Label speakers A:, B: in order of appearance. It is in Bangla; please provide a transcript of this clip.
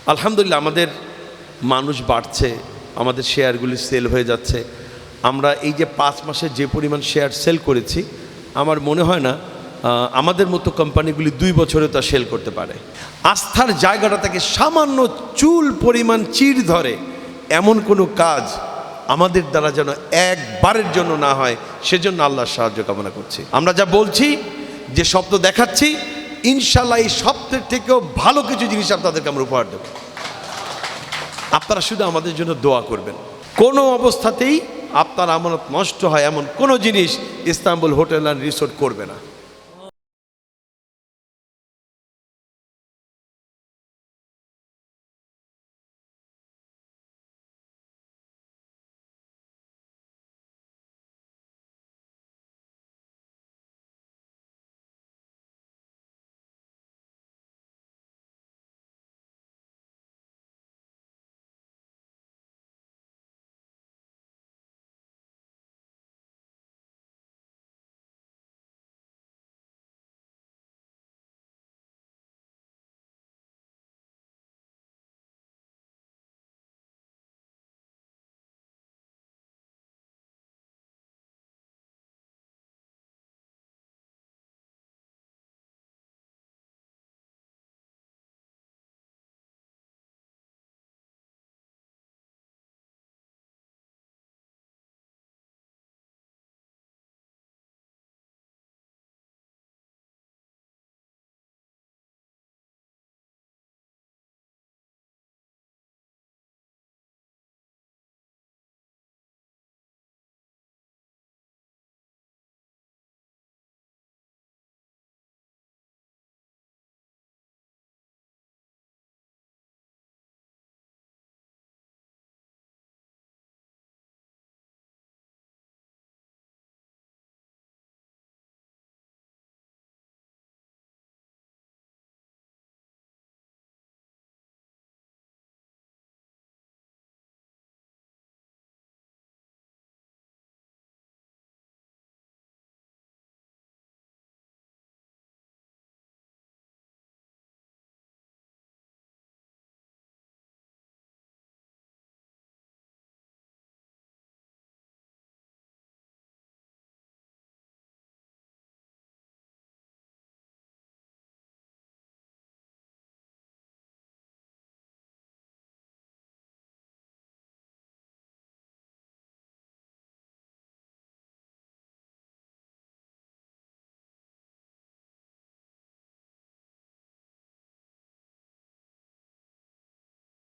A: আলহামদুলিল্লাহ আমাদের মানুষ বাড়ছে, আমাদের শেয়ারগুলি সেল হয়ে যাচ্ছে। আমরা এই যে 5 মাসে যে পরিমাণ শেয়ার সেল করেছি, আমার মনে হয় না আমাদের মতো কোম্পানিগুলি 2 বছরে তা সেল করতে পারে। আস্থার জায়গাটা থেকে সামান্য চুল পরিমাণ চিড় ধরে এমন কোনো কাজ আমাদের দ্বারা যেন একবারের জন্য না হয়, সেজন্য আল্লাহর সাহায্য কামনা করছি। আমরা যা বলছি, যে স্বপ্ন দেখাচ্ছি, ইনশাল্লাহ এই স্বপ্নের থেকেও ভালো কিছু জিনিস আপনাদেরকে আমরা উপহার দেব। আপনারা শুধু আমাদের জন্য দোয়া করবেন। কোনো অবস্থাতেই আপনার আমানত নষ্ট হয় এমন কোনো জিনিস ইস্তাম্বুল হোটেল অ্যান্ড রিসোর্ট করবে না।